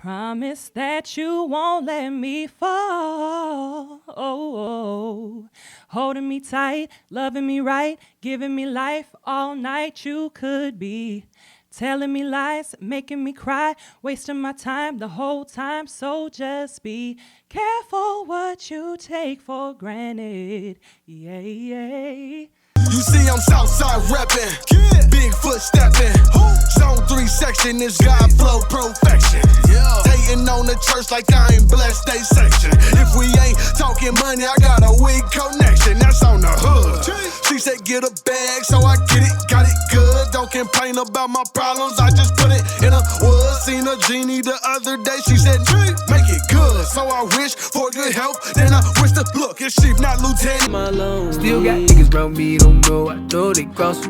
Promise that you won't let me fall. Holding me tight, loving me right, giving me life all night. You could be telling me lies, making me cry, wasting my time the whole time. So just be careful what you take for granted. Yeah, yeah. You see I'm Southside reppin', Bigfoot steppin', Zone 3 section is God flow perfection. Hating on the church like I ain't blessed they section. If we ain't talking money, I got a weak connection, that's on the hood. She said get a bag, so I get it, got it good. Don't complain about my problems, I just put it in a wood. Seen a genie the other day, she said make it good. So I wish for good health, then I wish to look, it's chief, not lieutenant. Still got niggas round me, don't know, I know they cross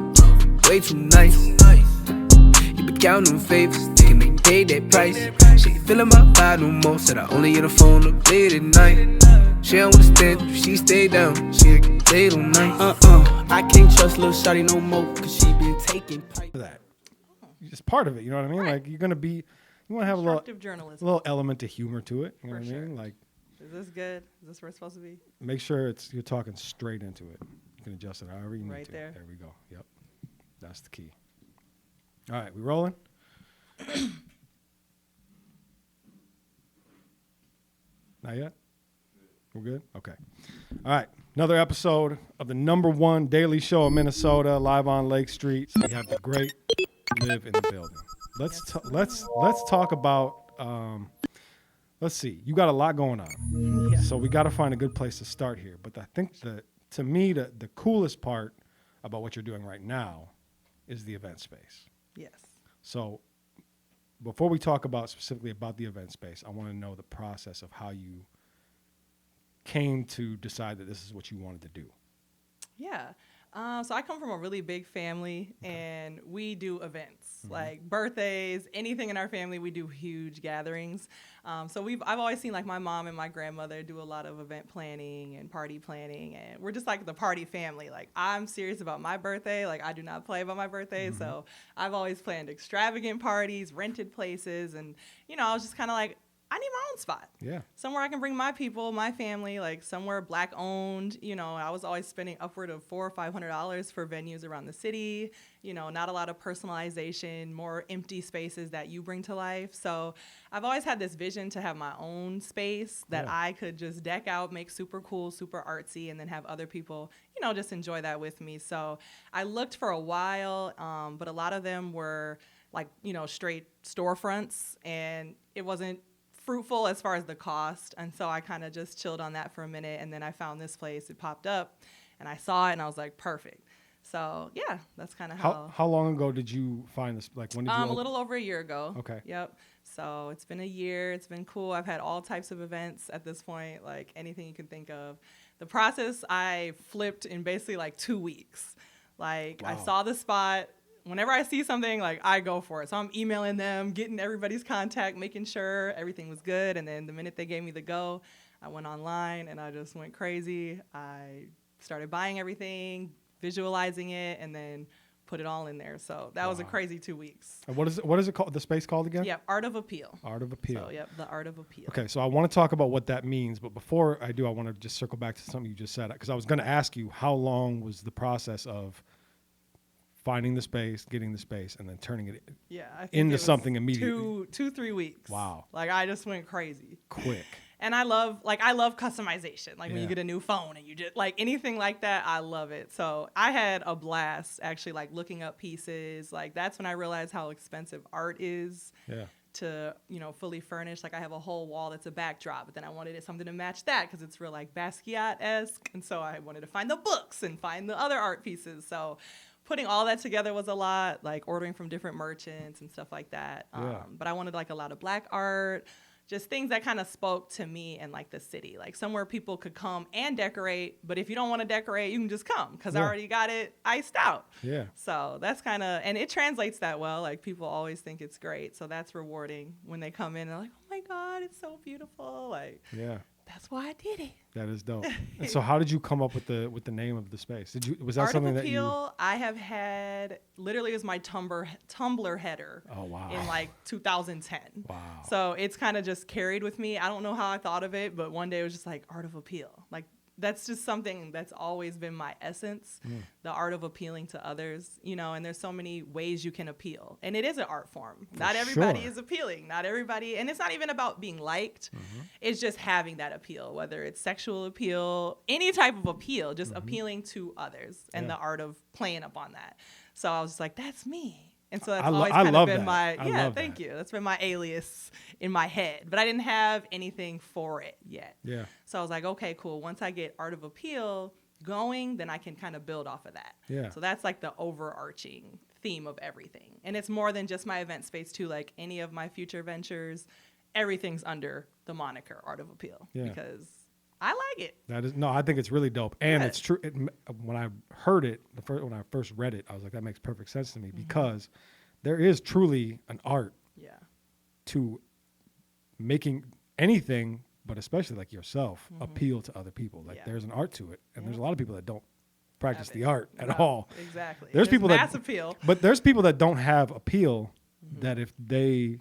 way too nice. You been counting favors, thinking they paid that price. She ain't feeling my vibe no more, said I only hit the phone up late at night. She don't understand, if she stay down, she'll get laid all night. I can't trust little shawty no more, cause she been taking pipe. That. It's part of it, you know what I mean? Right. Like, you want to have a Journalism. little element of humor to it, you know For what I sure. mean? Like, Is this good? Is this where it's supposed to be? make sure you're talking straight into it. You can adjust it however you need Right to. there. There we go. Yep. That's the key. All right, we rolling? Not yet? We're good? Okay. All right. Another episode of the #1 daily show in Minnesota, live on Lake Street. We have the great Liv in the building. Let's talk about. Let's see. You got a lot going on, Yeah. so we got to find a good place to start here. But I think to me the coolest part about what you're doing right now is the event space. Yes. So before we talk about specifically about the event space, I want to know the process of how you came to decide that this is what you wanted to do. Yeah. So I come from a really big family, and we do events like birthdays, anything in our family. We do huge gatherings. So I've always seen like my mom and my grandmother do a lot of event planning and party planning, and we're just like the party family. Like I'm serious about my birthday. Like I do not play about my birthday. So I've always planned extravagant parties, rented places, and I was just kind of like, I need my own spot. Yeah. Somewhere I can bring my people, my family, like somewhere Black owned. I was always spending upward of $400 or $500 for venues around the city. Not a lot of personalization, more empty spaces that you bring to life. So I've always had this vision to have my own space that I could just deck out, make super cool, super artsy, and then have other people, just enjoy that with me. So I looked for a while, but a lot of them were like, straight storefronts, and it wasn't fruitful as far as the cost. And so I kind of just chilled on that for a minute, and then I found this place. It popped up and I saw it and I was like, perfect. So yeah, that's kind of how long ago did you find this? Like when did you a little over a year ago. Okay. Yep. So it's been a year. It's been cool. I've had all types of events at this point, like anything you can think of. The process I flipped in basically like 2 weeks. Like I saw the spot. Whenever I see something, like I go for it. So I'm emailing them, getting everybody's contact, making sure everything was good. And then the minute they gave me the go, I went online and I just went crazy. I started buying everything, visualizing it, and then put it all in there. So that was a crazy 2 weeks. And what is it called? The space called again? Yeah, Art of Appeal. Art of Appeal. So yep, the Art of Appeal. Okay, so I want to talk about what that means, but before I do, I want to just circle back to something you just said, because I was going to ask you how long was the process of finding the space, getting the space, and then turning it I think into something immediately. 2-3 weeks. Wow. Like I just went crazy. Quick. And I love customization. Like when you get a new phone and you just like anything like that, I love it. So I had a blast actually like looking up pieces. Like that's when I realized how expensive art is. Yeah. To fully furnish. Like I have a whole wall that's a backdrop, but then I wanted something to match that because it's real like Basquiat-esque. And so I wanted to find the books and find the other art pieces. So putting all that together was a lot, like ordering from different merchants and stuff like that. But I wanted like a lot of Black art, just things that kind of spoke to me and like the city, like somewhere people could come and decorate. But if you don't want to decorate, you can just come because I already got it iced out. Yeah. So that's kind of, and it translates that well. Like people always think it's great. So that's rewarding when they come in and they're like, oh my God, it's so beautiful. Like, that's why I did it. That is dope. And so how did you come up with the name of the space? Was that Art something of that you? Appeal, I have had literally as my Tumblr header Oh wow. in like 2010. Wow. So it's kind of just carried with me. I don't know how I thought of it, but one day it was just like Art of Appeal. Like that's just something that's always been my essence, the art of appealing to others, you know, and there's so many ways you can appeal. And it is an art form. Not everybody sure. is appealing. Not everybody, and it's not even about being liked. It's just having that appeal, whether it's sexual appeal, any type of appeal, just appealing to others and the art of playing up on that. So I was just like, that's me. And so that's always I kind of love been that. my, I yeah, love thank that. you. That's been my alias in my head, but I didn't have anything for it yet. Yeah. So I was like, okay, cool. Once I get Art of Appeal going, then I can kind of build off of that. Yeah. So that's like the overarching theme of everything. And it's more than just my event space too. Like any of my future ventures, everything's under the moniker Art of Appeal because I like it. That is I think it's really dope, and Yeah. it's true. When I heard it, when I first read it, I was like, that makes perfect sense to me because there is truly an art Yeah. to making anything, but especially like yourself, appeal to other people. Like Yeah. there's an art to it, and there's a lot of people that don't practice Have the it. art at No, all. Exactly. There's people mass that appeal but there's people that don't have appeal that if they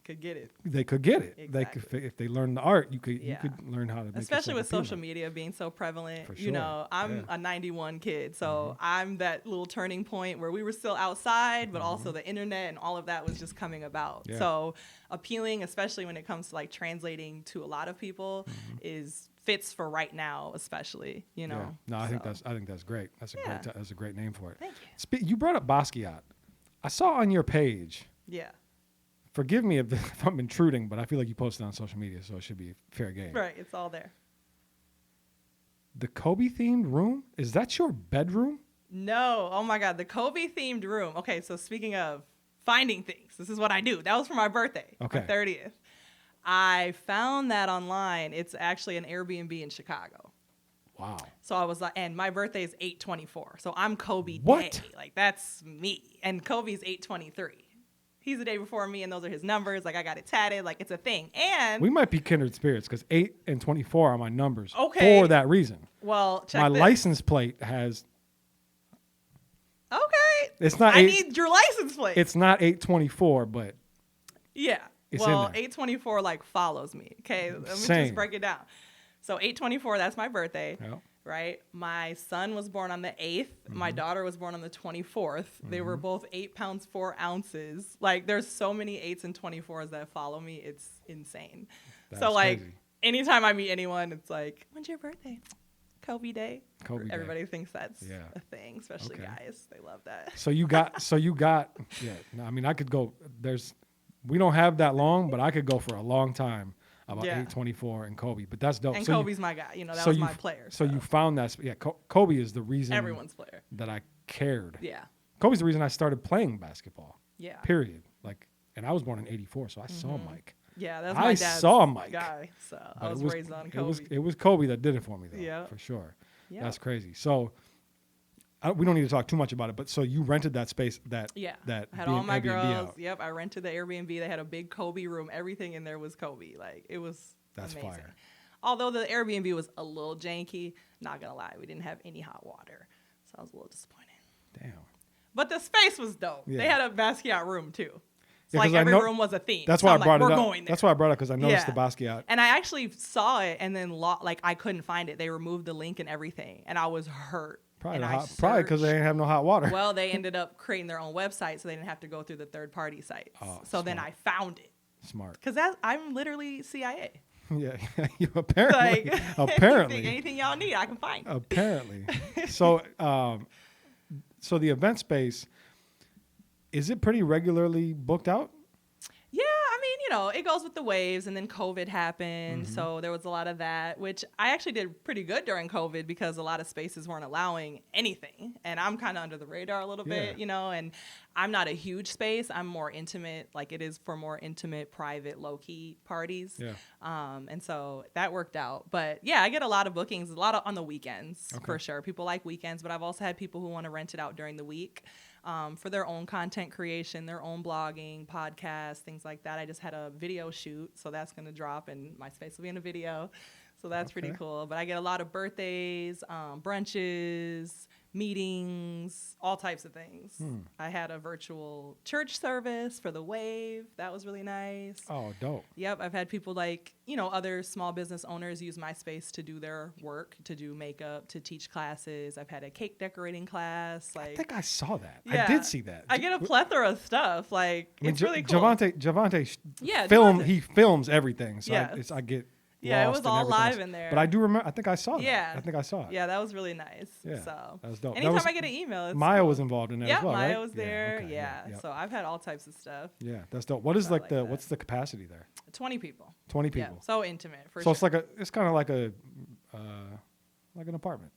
could get it. could get it. They Exactly. could if they learn the art, you Yeah. could learn how to make Especially with yourself social appealing. media being so prevalent. For You sure. know, I'm Yeah. a 91 kid, so I'm that little turning point where we were still outside, but also the internet and all of that was just coming about. Yeah. So appealing, especially when it comes to like translating to a lot of people, is fits for right now, especially, you know. Yeah. No, I think So, that's great. That's a Yeah. that's a great name for it. Thank you. You brought up Basquiat. I saw on your page. Yeah. Forgive me if I'm intruding, but I feel like you posted on social media, so it should be fair game. Right. It's all there. The Kobe themed room, is that your bedroom? No. Oh my God. The Kobe themed room. Okay. So speaking of finding things, this is what I do. That was for my birthday, Okay. my 30th. I found that online. It's actually an Airbnb in Chicago. Wow. So I was like, and my birthday is 8/24. So I'm Kobe What? Day. Like that's me. And Kobe's 8/23. He's the day before me, and those are his numbers. Like I got it tatted. Like it's a thing. And We might be kindred spirits because 8 and 24 are my numbers Okay. for that reason. well, check My this. license plate has. Okay. It's not I 8. need your license plate. It's not 824, but Yeah. It's in Well, there. 8/24 like follows me. Okay. Let me Same. just break it down. So 8/24, that's my birthday. Yeah. Right. My son was born on the 8th. My daughter was born on the 24th. They were both 8 pounds, 4 ounces. Like there's so many 8s and 24s that follow me. It's insane. That's so like crazy. anytime I meet anyone, it's like, when's your birthday? Kobe Day. Kobe Day. Everybody thinks that's Yeah. a thing, especially Okay. guys. They love that. So you got, yeah. No, I mean, I could go. We don't have that long, but I could go for a long time about Yeah. 824 and Kobe. But that's dope. And So you- Kobe's my guy. You know, that so was you my f- player. So you found that. Yeah, Kobe is the reason everyone's player. that I cared. Yeah. Kobe's the reason I started playing basketball. Yeah. Period. Like, and I was born in '84, so I saw Mike. Yeah, that's I my dad's saw Mike. guy. So But I was raised on Kobe. It was Kobe that did it for me, though. Yeah. For sure. Yeah. That's crazy. So. We don't need to talk too much about it, but so you rented that space that Yeah. that I had being all my Airbnb girls. out. Yep. I rented the Airbnb. They had a big Kobe room. Everything in there was Kobe. Like it was That's amazing. fire. Although the Airbnb was a little janky, not gonna lie, we didn't have any hot water. So I was a little disappointed. Damn. But the space was dope. Yeah. They had a Basquiat room too. It's Yeah, like 'cause I every know- room was a theme. That's So why I'm I brought like, it we're up. going there. That's why I brought it because I noticed Yeah. the Basquiat. And I actually saw it and then like I couldn't find it. They removed the link and everything, and I was hurt. Probably And probably because they searched. didn't have no hot water. Well, they ended up creating their own website, so they didn't have to go through the third-party sites. Oh, so then I smart. found it Smart. because I'm literally CIA. Yeah, you apparently. Like apparently. anything y'all need, I can find. Apparently. So, so the event space, is it pretty regularly booked out? Yeah, I mean, you know, it goes with the waves, and then COVID happened, Mm-hmm. so there was a lot of that, which I actually did pretty good during COVID because a lot of spaces weren't allowing anything, and I'm kind of under the radar a little Yeah. bit, you know, and I'm not a huge space. I'm more intimate, like it is for more intimate, private, low-key parties. Yeah. And so that worked out. But yeah, I get a lot of bookings, a lot of on the weekends Okay. for sure. People like weekends, but I've also had people who want to rent it out during the week. for their own content creation, their own blogging, podcasts, things like that. I just had a video shoot, so that's going to drop, and my space will be in a video. So that's pretty cool. But I get a lot of birthdays, brunches, meetings, all types of things. I had a virtual church service for the Wave. That was really nice. Oh, dope. Yep. I've had people like, other small business owners use my space to do their work, to do makeup, to teach classes. I've had a cake decorating class. I think I saw that. Yeah. I did see that. I get a plethora of stuff. Like, it's really cool. Javante he films everything. So Yes. I get Yeah, it lost was in all everything live else. in there. But I do remember. I think I saw that. Yeah. I think I saw it. Yeah, that was really nice. Yeah, So that was dope. anytime I get an email, it's Maya cool. was involved in that Yeah, as well, Maya right? was there. okay, Yeah. So I've had all types of stuff. Yeah, that's dope. What is So I like that. what's the capacity there? 20 people. 20 Yeah, people. so intimate for So sure. it's kind of like like an apartment.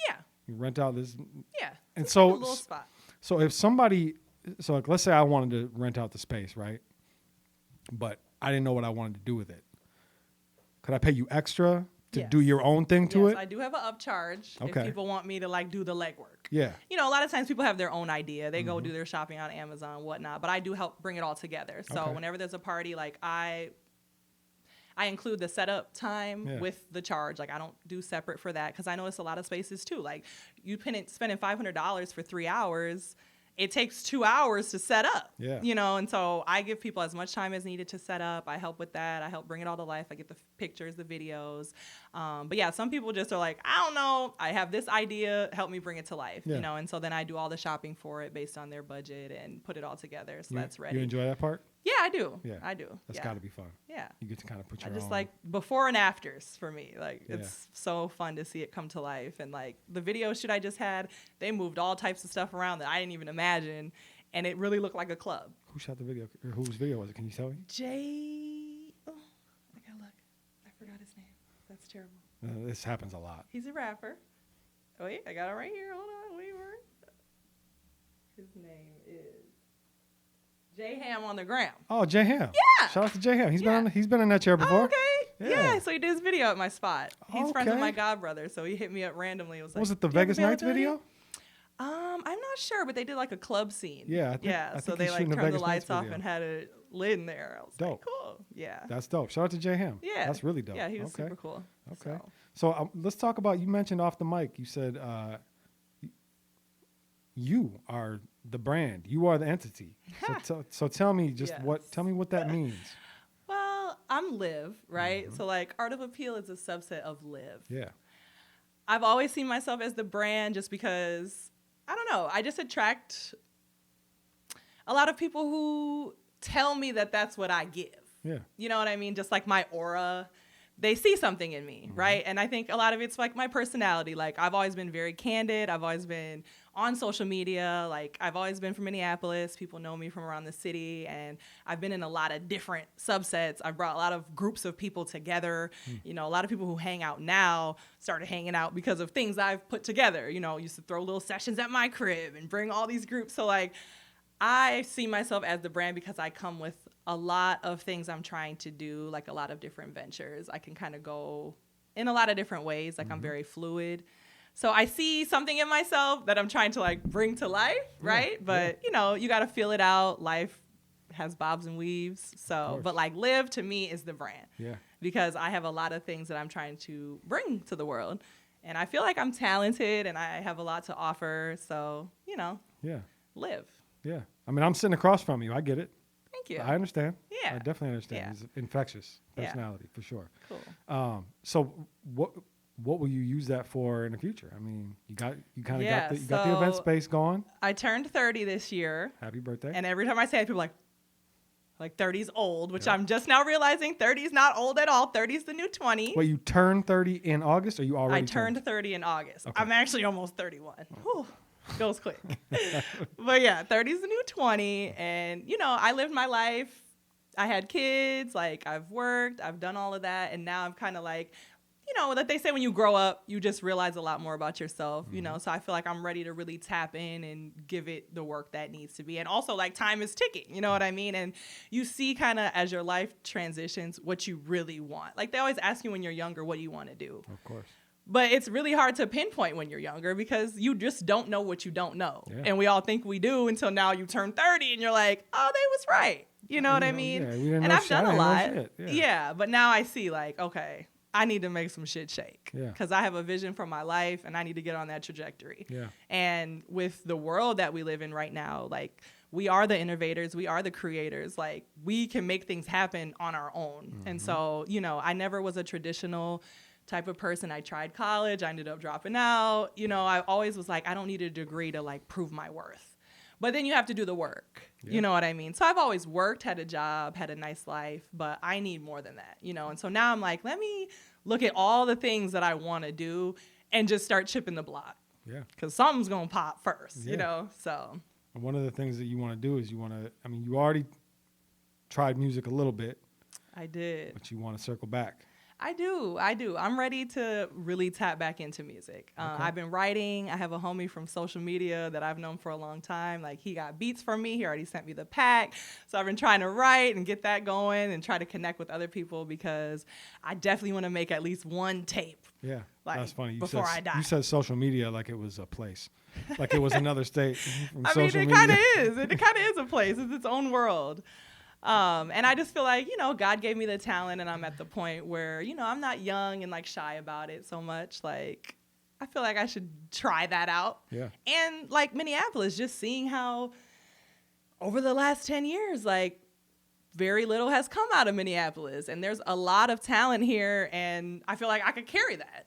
Yeah, You rent out this, yeah. and It's so like a little spot. So if somebody, like let's say I wanted to rent out the space, right? But I didn't know what I wanted to do with it. Could I pay you extra to do Yes. your own thing to Yes, it? I do have an upcharge Okay. if people want me to do the legwork. Yeah. A lot of times people have their own idea. They go do their shopping on Amazon, whatnot. But I do help bring it all together. So Okay. whenever there's a party, I include the setup time with the charge. I don't do separate for that because I notice a lot of spaces too. You spending $500 for 3 hours. It takes 2 hours to set up, and so I give people as much time as needed to set up. I help with that. I help bring it all to life. I get the pictures, the videos. But yeah, some people just are like, I don't know. I have this idea. Help me bring it to life, and so then I do all the shopping for it based on their budget and put it all together. So that's ready. You enjoy that part? Yeah, I do. Yeah. I do. That's yeah. got to be fun. Yeah. You get to kind of put I your just own. like before and afters for me. It's so fun to see it come to life. And the video shoot I just had, they moved all types of stuff around that I didn't even imagine. And it really looked like a club. Who shot the video? Or whose video was it? Can you tell me? I gotta look. I forgot his name. That's terrible. This happens a lot. He's a rapper. Wait, I got it right here. Hold on. Wait. His name is J Ham on the gram. Oh, J Ham. Yeah. Shout out to J Ham. He's been in that chair before. Oh, okay. Yeah. Yeah. So he did his video at my spot. He's friends with Okay. my godbrother, so he hit me up randomly. It was like, Was it the "Do you have Vegas Nights availability?" video? I'm not sure, but they did a club scene. Yeah, I think so he's they shooting the turned the Vegas Nights lights off video. and had a lid in there. I was Dope. like, cool. Yeah. That's dope. Shout out to J Ham. Yeah. That's really dope. Yeah, he was okay. super cool. Okay. So. So let's talk about, you mentioned off the mic, you said you are the brand. You are the entity. So tell me tell me what that means. Well, I'm LIV, right? So Art of Appeal is a subset of LIV. Yeah. I've always seen myself as the brand just because, I don't know, I just attract a lot of people who tell me that that's what I give. Yeah. You know what I mean? Just my aura. They see something in me, right? And I think a lot of it's my personality. I've always been very candid. I've always been on social media. I've always been from Minneapolis. People know me from around the city. And I've been in a lot of different subsets. I've brought a lot of groups of people together. A lot of people who hang out now started hanging out because of things I've put together. Used to throw little sessions at my crib and bring all these groups. So I see myself as the brand because I come with a lot of things I'm trying to do, a lot of different ventures. I can kind of go in a lot of different ways. I'm very fluid. So I see something in myself that I'm trying to bring to life, right? But, you got to feel it out. Life has bobs and weaves. So, but LIV to me is the brand. Yeah. Because I have a lot of things that I'm trying to bring to the world. And I feel like I'm talented and I have a lot to offer. So, Yeah. LIV. Yeah. I mean, I'm sitting across from you. I get it. Thank you. I understand. Yeah. I definitely understand. Yeah. It's infectious Yeah. personality for sure. Cool. So what will you use that for in the future? I mean, you got the so event space going. I turned 30 this year. Happy birthday. And every time I say it, people are like 30's old, which I'm just now realizing 30's not old at all. 30's the new 20. Wait, you turned 30 in August, or you already I turned 30 in August. Okay. I'm actually almost 31. Whew, goes quick. But yeah, 30's the new 20. And, I lived my life. I had kids. I've worked. I've done all of that. And now I'm kind of that they say when you grow up, you just realize a lot more about yourself, So I feel like I'm ready to really tap in and give it the work that needs to be. And also, time is ticking, you know what I mean? And you see kind of as your life transitions what you really want. They always ask you when you're younger, what do you want to do? Of course. But it's really hard to pinpoint when you're younger because you just don't know what you don't know. Yeah. And we all think we do until now you turn 30 and you're like, oh, they was right. You know what I mean? Yeah, we didn't and know I've shit. done I a didn't know lot. shit. Yeah, but now I see like, okay, I need to make some shit shake. Yeah. Because I have a vision for my life and I need to get on that trajectory. Yeah. And with the world that we live in right now, like we are the innovators, we are the creators, like we can make things happen on our own. And so, you know, I never was a traditional type of person. I tried college, I ended up dropping out. You know, I always was like, I don't need a degree to like prove my worth. But then you have to do the work. Yeah. You know what I mean? So I've always worked, had a job, had a nice life, but I need more than that, you know? And so now I'm like, let me look at all the things that I want to do and just start chipping the block. Yeah. Because something's going to pop first, Yeah. you know? So. And one of the things that you want to do is you already tried music a little bit, I did. but you want to circle back. I do. I'm ready to really tap back into music. Okay. I've been writing. I have a homie from social media that I've known for a long time. Like he got beats from me. He already sent me the pack. So I've been trying to write and get that going and try to connect with other people because I definitely want to make at least one tape. Yeah, Like, that's funny. before I die. You said social media like it was a place, like it was another state. From I mean, social it kind of media. is. It kind of is a place. It's its own world. And I just feel like, you know, God gave me the talent and I'm at the point where, you know, I'm not young and like shy about it so much. Like, I feel like I should try that out. Yeah. And like Minneapolis, just seeing how over the last 10 years, like very little has come out of Minneapolis and there's a lot of talent here. And I feel like I could carry that.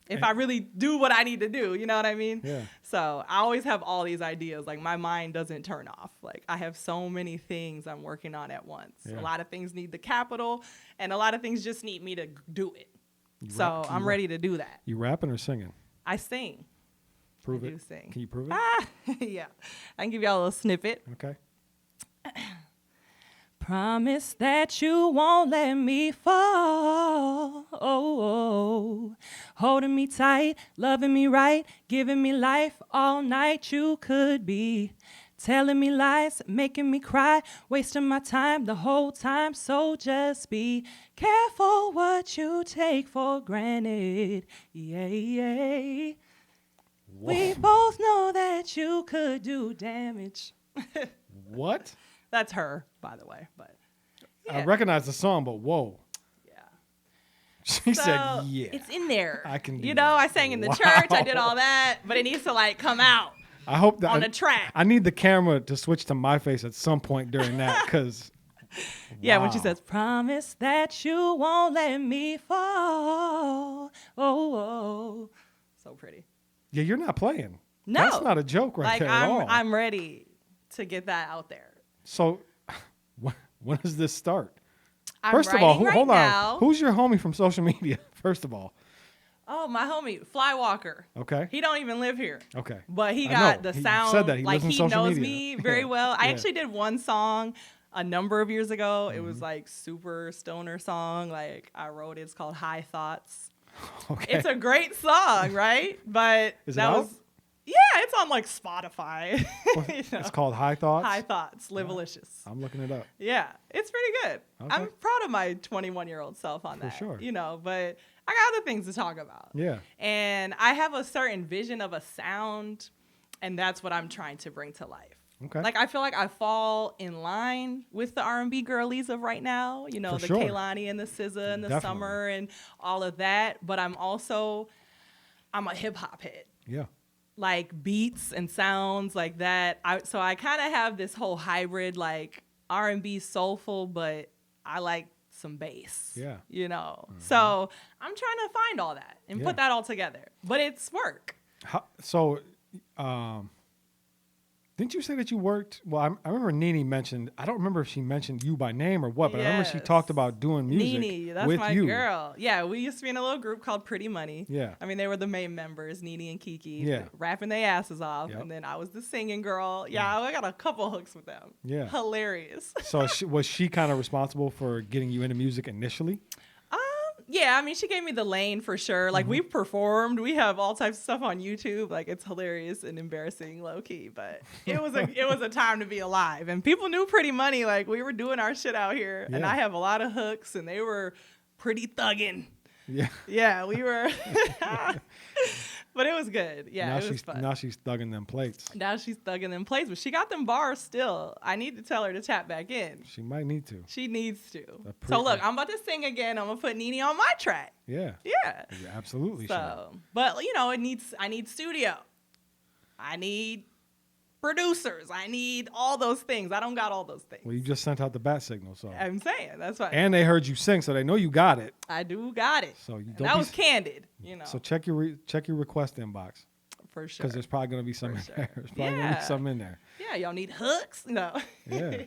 If I really do what I need to do, you know what I mean? Yeah. So I always have all these ideas. Like my mind doesn't turn off. Like I have so many things I'm working on at once. Yeah. A lot of things need the capital and a lot of things just need me to do it. rap- I'm ready to do that. You rapping or singing? I sing. Prove I it. do sing. Can you prove it? Yeah. I can give y'all a little snippet. Okay. Promise that you won't let me fall. Holding me tight, loving me right, giving me life all night. You could be telling me lies, making me cry, wasting my time the whole time. So just be careful what you take for granted. Yeah, yeah. We both know that you could do damage. What? That's her, by the way, but yeah. I recognize the song, but whoa. Yeah. She So, said, "Yeah." it's in there. I can do You know, that. I sang in the Wow. church. I did all that, but it needs to like come out I hope that on the track. I need the camera to switch to my face at some point during that, because Yeah, when she wow. says, "Promise that you won't let me fall." So pretty. Yeah, you're not playing. No, That's not a joke right like there at all. I'm ready to get that out there. So, when does this start? I'm First of all, writing right hold now. on. Who's your homie from social media? First of all, Oh, my homie, Flywalker. okay, He don't even live here. okay. But he I got know. the He sound, said that. He like lives in he social knows media. me very well. I Yeah. actually did one song a number of years ago. It Mm-hmm. was like super stoner song. Like I wrote it. It's called High Thoughts. Okay. It's a great song, right? But Is it that out? was yeah, it's on like Spotify. You know? It's called High Thoughts. High Thoughts, Live-alicious. I'm looking it up. Yeah, it's pretty good. Okay. I'm proud of my 21-year-old self on For that. sure. You know, but I got other things to talk about. Yeah. And I have a certain vision of a sound, and that's what I'm trying to bring to life. Okay. Like I feel like I fall in line with the R&B girlies of right now. You know, For the sure. Kehlani and the SZA and the Definitely. Summer and all of that. But I'm a hip hop head. Yeah. Like beats and sounds like that. So I kind of have this whole hybrid, like R&B soulful, but I like some bass. Yeah. You know. So I'm trying to find all that and Yeah. put that all together. But it's work. So, didn't you say that you worked? Well, I remember Nene mentioned. I don't remember if she mentioned you by name or what, but I remember she Yes. talked about doing music Nene, that's with my you. girl. Yeah, we used to be in a little group called Pretty Money. Yeah. I mean, they were the main members, Nene and Kiki, Yeah. rapping their asses off. Yep. And then I was the singing girl. Yeah, I got a couple hooks with them. Yeah. Hilarious. So was she kind of responsible for getting you into music initially? Yeah, I mean, she gave me the lane for sure. Like, we've performed. We have all types of stuff on YouTube. Like, it's hilarious and embarrassing, low-key. But it was a time to be alive. And people knew Pretty Money. Like, we were doing our shit out here. And Yeah. I have a lot of hooks, and they were pretty thuggin'. Yeah. Yeah, we were. But it was good. Yeah, Now it was fun. now she's thugging them plates. Now she's thugging them plays, but she got them bars still. I need to tell her to tap back in. She might need to. She needs to. So look, I'm about to sing again. I'm gonna put Nene on my track. Yeah. Yeah. You absolutely So, but you know, I need studio. I need producers. I need all those things. I don't got all those things. Well, you just sent out the bat signal, so. I'm saying that's why. And they heard you sing, so they know you got it. I do got it. So you And don't that be was candid, you know. So check your request inbox For sure. because there's probably gonna be some in sure. there. There's probably gonna be some in there. Yeah, y'all need hooks. No. Yeah.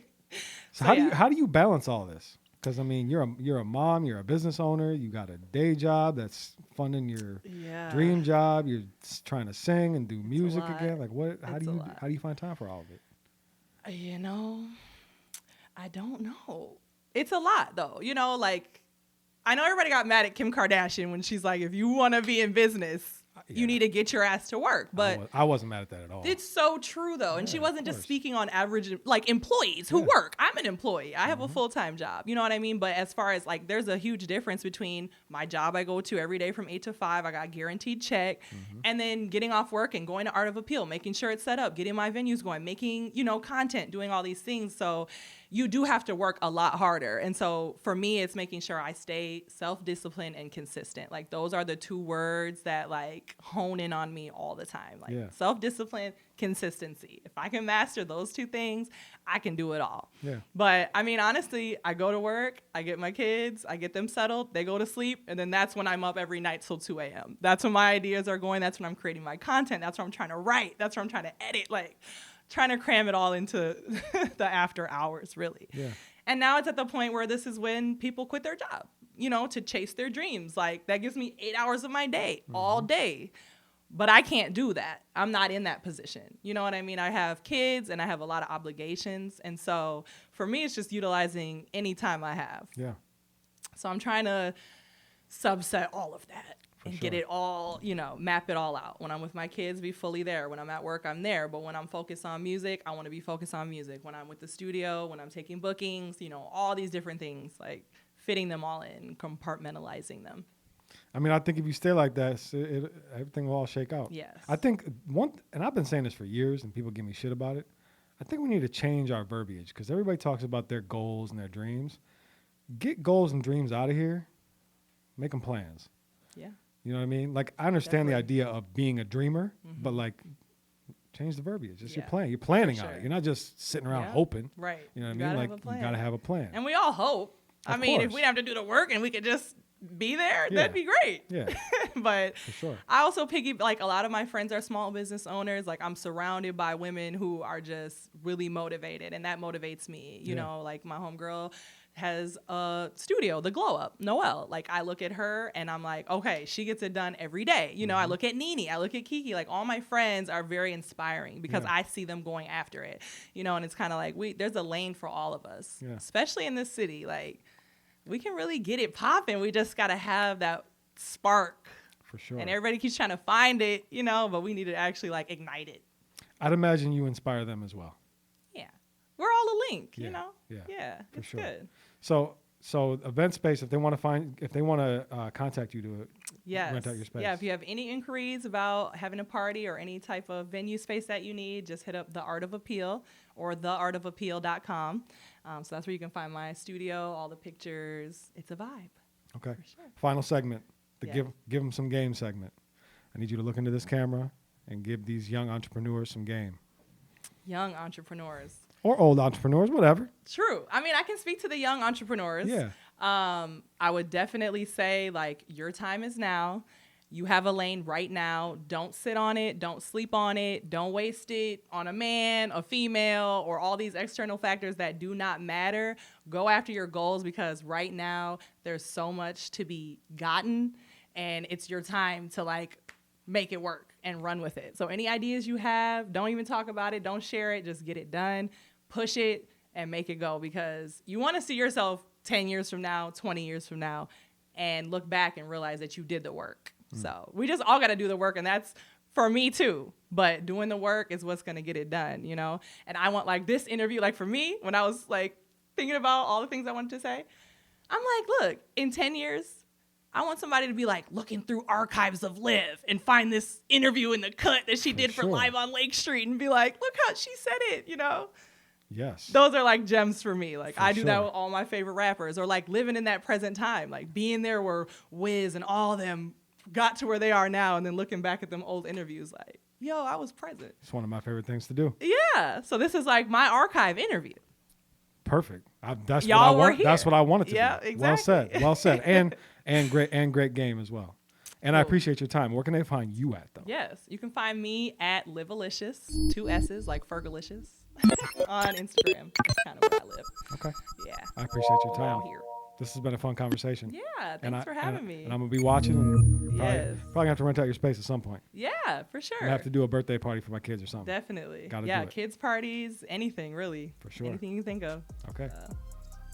So So, how do you balance all this? Because I mean, you're a mom, you're a business owner, you got a day job that's funding your Yeah. dream job. You're trying to sing and do music lot. again. Like what? It's a lot. How do you find time for all of it? You know, I don't know. It's a lot though. You know, like I know everybody got mad at Kim Kardashian when she's like, if you want to be in business, Yeah. you need to get your ass to work. But I wasn't mad at that at all. it's so true though. And she Yeah, wasn't of just course. speaking on average like employees who Yeah. work. I'm an employee. I have a full-time job. You know what I mean? But as far as like there's a huge difference between my job I go to every day from 8 to 5, I got guaranteed check, and then getting off work and going to Art of Appeal, making sure it's set up, getting my venues going, making, you know, content, doing all these things. So you do have to work a lot harder. And so for me, it's making sure I stay self-disciplined and consistent. Like those are the two words that like hone in on me all the time. Like Yeah. self-discipline, consistency. If I can master those two things, I can do it all. Yeah. But I mean, honestly, I go to work, I get my kids, I get them settled, they go to sleep, and then that's when I'm up every night till 2 a.m. That's when my ideas are going. That's when I'm creating my content. That's when I'm trying to write. That's when I'm trying to edit. Like trying to cram it all into the after hours, really. Yeah. And now it's at the point where this is when people quit their job, you know, to chase their dreams. Like that gives me 8 hours of my day, all day. But I can't do that. I'm not in that position. You know what I mean? I have kids and I have a lot of obligations. And so for me, it's just utilizing any time I have. Yeah. So I'm trying to subset all of that and sure. get it all, you know, map it all out. When I'm with my kids, be fully there. When I'm at work, I'm there. But when I'm focused on music, I want to be focused on music. When I'm with the studio, when I'm taking bookings, you know, all these different things, like fitting them all in, compartmentalizing them. I mean, I think if you stay like that, everything will all shake out. Yes. I think and I've been saying this for years, and people give me shit about it. I think we need to change our verbiage because everybody talks about their goals and their dreams. Get goals and dreams out of here. Make them plans. Yeah. You know what I mean? Like, I understand the Definitely. idea of being a dreamer, but like, change the verbiage. It's your Yeah, plan. You're planning on sure. it. You're not just sitting around Yeah. hoping. Right. You know what You I mean? gotta Like, have a plan. you got to have a plan. And we all hope. I Of mean, if course. we didn't have to do the work and we could just be there, Yeah. that'd be great. Yeah, But for sure. I also like a lot of my friends are small business owners. Like I'm surrounded by women who are just really motivated, and that motivates me. You Yeah. know, like my homegirl has a studio, The Glow Up, Noelle. Like I look at her and I'm like, okay, she gets it done every day. You know, I look at Nene, I look at Kiki. Like all my friends are very inspiring because Yeah. I see them going after it. You know, and it's kind of like there's a lane for all of us, Yeah. especially in this city. Like we can really get it popping. We just got to have that spark. For sure. And everybody keeps trying to find it, you know, but we need to actually like ignite it. I'd imagine you inspire them as well. Yeah. We're all a link, Yeah, you know? yeah, Yeah. for It's sure. good. So event space, if they want to contact you to Yes. rent out your space. Yeah. If you have any inquiries about having a party or any type of venue space that you need, just hit up The Art of Appeal or theartofappeal.com. So that's where you can find my studio, all the pictures. It's a vibe. Okay. For sure. Final segment, the Yeah. give them some game segment. I need you to look into this camera and give these young entrepreneurs some game. Young entrepreneurs. Or old entrepreneurs, whatever. True. I mean, I can speak to the young entrepreneurs. Yeah. I would definitely say like your time is now. You have a lane right now. Don't sit on it. Don't sleep on it. Don't waste it on a man, a female, or all these external factors that do not matter. Go after your goals because right now there's so much to be gotten and it's your time to like make it work and run with it. So any ideas you have, don't even talk about it. Don't share it. Just get it done. Push it and make it go because you want to see yourself 10 years from now, 20 years from now, and look back and realize that you did the work. So we just all got to do the work, and that's for me too. But doing the work is what's going to get it done, you know? And I want like this interview, like for me, when I was like thinking about all the things I wanted to say, I'm like, look, in 10 years, I want somebody to be like looking through archives of LIV and find this interview in the cut that she did for sure. Live on Lake Street and be like, look how she said it, you know? Yes. Those are like gems for me. Like I do that sure. with all my favorite rappers, or like living in that present time, like being there where Wiz and all of them got to where they are now, and then looking back at them old interviews like, yo, I was present. It's one of my favorite things to do. Yeah. So this is like my archive interview. Perfect. That's Y'all what I were want. here. That's what I wanted to Yeah, be. exactly. Well said. And great game as well. And I appreciate your time. Where can they find you at though? Yes, you can find me at Livalicious, 2 S's, like Fergalicious, on Instagram. That's kind of where I live. Okay. Yeah. I appreciate your time. Around here. This has been a fun conversation. Yeah, thanks for having me. And I'm gonna be watching. And Yes. probably gonna have to rent out your space at some point. Yeah, for sure. I have to do a birthday party for my kids or something. Definitely. Gotta yeah, do it. kids parties, anything really. For sure. Anything you think of. Okay.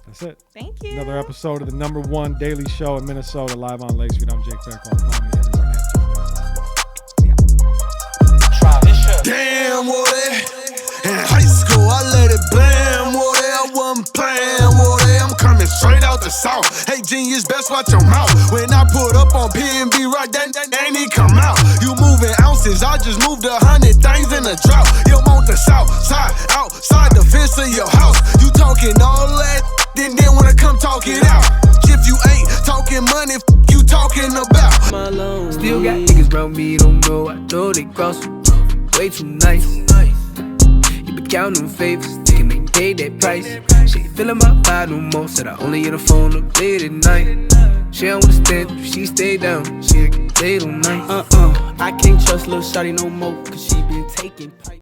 That's it. Thank you. Another episode of the #1 daily show in Minnesota, live on Lake Street. I'm Jake Fairclough. Follow me everywhere at Jake Fairclough. Damn, Woody. In high school, I let it blam, Woody. I wasn't playing, Woody. I'm coming straight out the south. Hey, genius, best watch your mouth. When I put up on P&B, right, that ain't he come out. You moving ounces, I just moved 100 things in a drought. You want the south side, outside the fence of your house. You talking all that, then wanna come talk it out. If you ain't talking money, you talking about. Still got niggas round me, don't know. I know they cross way too nice. You been counting favors, thinking they paid that price. She ain't feeling my vibe no more. Said I only hit the phone up late at night. She don't understand if she stay down. She get laid all night. I can't trust little shawty no more, cause she been taking pipe.